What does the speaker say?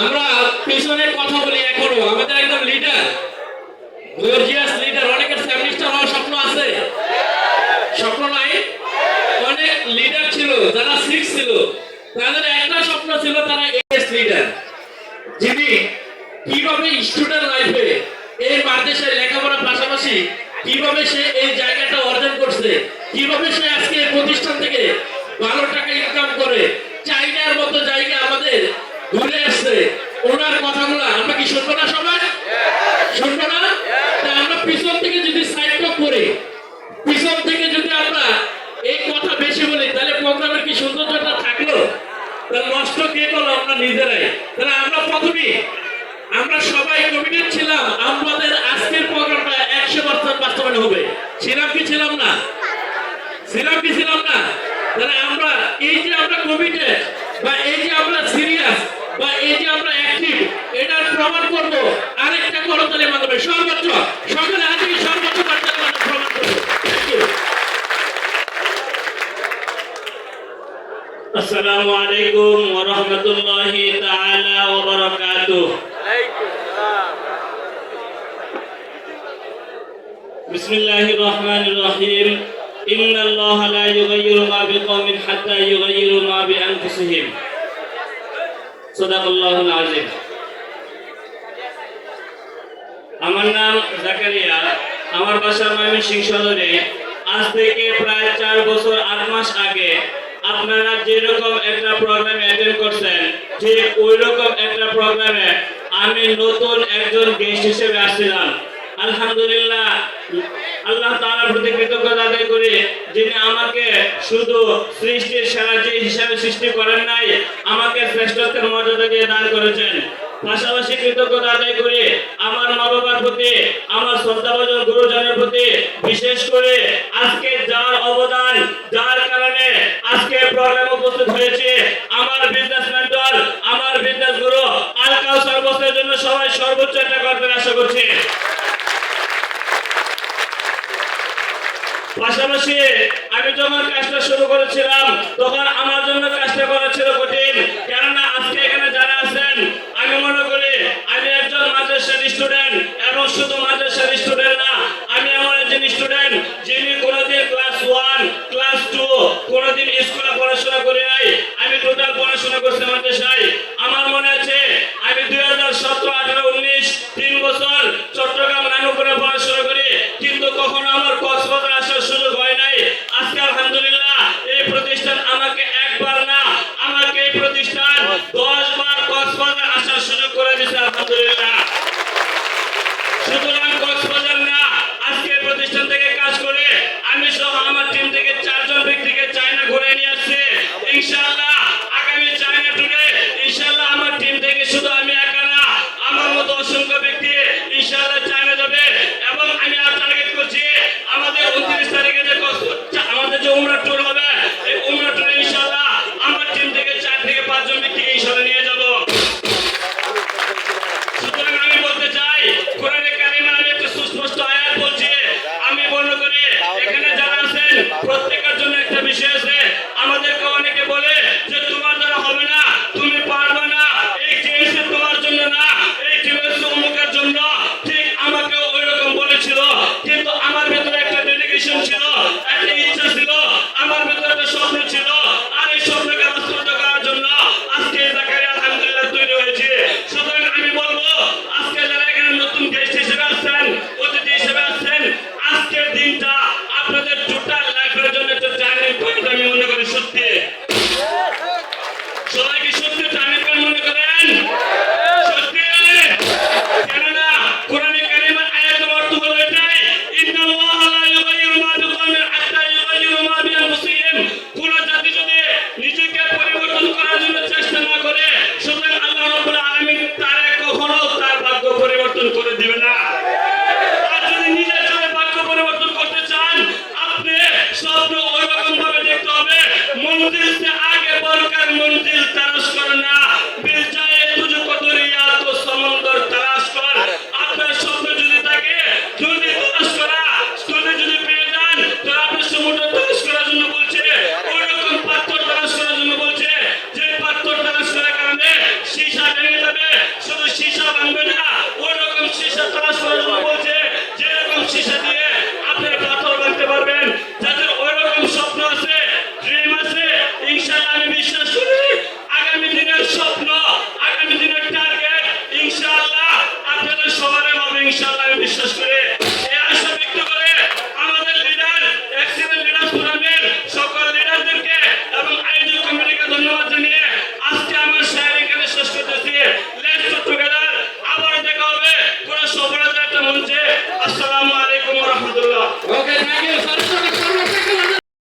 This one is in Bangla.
আমরা পিছনে কথা বলি এখনো আমাদের একদম লিডার গর্জিয়াস লিডার অনেকের সেমিস্টার হওয়ার স্বপ্ন আছে স্বপ্ন নাই অনেক লিডার ছিল যারা 6 ছিল তাদের একটা স্বপ্ন ছিল তারা এস লিডার যিনি কিভাবে স্টুডেন্ট লাইফে এই বাংলাদেশে লেখাপড়ার পাশাপাশি কিভাবে সে এই জায়গাটা অর্জন করছে কিভাবে সে আজকে প্রতিষ্ঠান থেকে ভালো টাকা ইনকাম করে চাইনার মতো জায়গা আমাদের ঘুরে আসছে ওনার কথাগুলো আমরা কি শুনবো না সবাই শুনবো না তা আমরা পিছন থেকে যদি সাইড টক করি পিছন থেকে যদি আমরা এই কথা বেশি বলি তাহলে প্রোগ্রামের কি সৌন্দর্যটা থাকলো তাহলে নষ্ট কে করলো আমরা নিজেরাই তাহলে আমরা প্রথমে আমরা সবাই কমিটেড ছিলাম আমাদের আজকের প্রোগ্রামটা 100% বাস্তবায়ন হবে ছিলাম কি ছিলাম না তাহলে আমরা এই যে আমরা কমিটেড বা এই যে আমরা সিরিয়াস বা এই যে আমরা অ্যাক্টিভ এটার প্রমাণ করব আরেকটা করতালির মাধ্যমে সর্বোচ্চ সকলে আজকে সর্বোচ্চ করতালির মাধ্যমে প্রমাণ করব থ্যাংক ইউ আসসালামু আলাইকুম ওয়া রাহমাতুল্লাহি তাআলা ওয়া বারাকাতুহু ওয়ালাইকুম আসসালাম বিসমিল্লাহির রহমানির রহিম ইন্নাল্লাহা লা ইউগাইয়িরু মা বিকওমিন হাত্তা ইউগাইয়িরু মা বিআনফুসিহিম সাদাকাল্লাহুল আযীম আমার নাম জাকারিয়া আমার বাসা ময়মনসিংহ সদরে আজ থেকে প্রায় 4 বছর 8 মাস আগে আপনারা যেরকম একটা প্রোগ্রামে অ্যাটেন্ড করছেন ঠিক ওই রকম একটা প্রোগ্রামে আমি নতুন একজন গেস্ট হিসেবে আসছিলাম আলহামদুলিল্লাহ আল্লাহ তাআলার প্রতি কৃতজ্ঞতা আদায় করি যিনি আমাকে শুধু সৃষ্টির সেরা যে হিসাবে সৃষ্টি করেন নাই আমাকে শ্রেষ্ঠত্বের মর্যাদা দিয়ে দান করেছেন পাশাপাশি কৃতজ্ঞতা আদায় করি আমার মা বাবার প্রতি আমার শ্রদ্ধাভাজন গুরুজনের প্রতি বিশেষ করে আজকে যার অবদান যার কারণে আজকে প্রোগ্রামে উপস্থিত হয়েছে আমার বিজনেস মেন্টর আমার বিজনেস গুরু আল কাউসার বসের জন্য সবাই সর্বোচ্চ একটা করতে আশা করছি পাশাপাশি আমি যখন কাজটা শুরু করেছিলাম তখন আমার জন্য কাজটা করা ছিল কঠিন কেননা আজকে এখানে যারা আছেন আমি মনে করি আমি একজন মাদ্রাসার স্টুডেন্ট এবং শুধু মাদ্রাসার স্টুডেন্ট না আমি এমন একজন স্টুডেন্ট যিনি কোনোদিন ক্লাস 1 ক্লাস 2 কোনোদিন স্কুলে পড়াশোনা করি নাই আমি টোটাল পড়াশোনা করছি মাদ্রাসায় আমার মনে আছে আমি 2017 18 19 3 বছর চট্টগ্রাম নানুপুরে পড়াশোনা করি কিন্তু কখনো আমার কক্সবাজার আসার সুযোগ হয় নাই আজকে আলহামদুলিল্লাহ এই প্রতিষ্ঠান আমাকে একবার না আমাকে এই প্রতিষ্ঠান ওকে থ্যাংক ইউ স্যার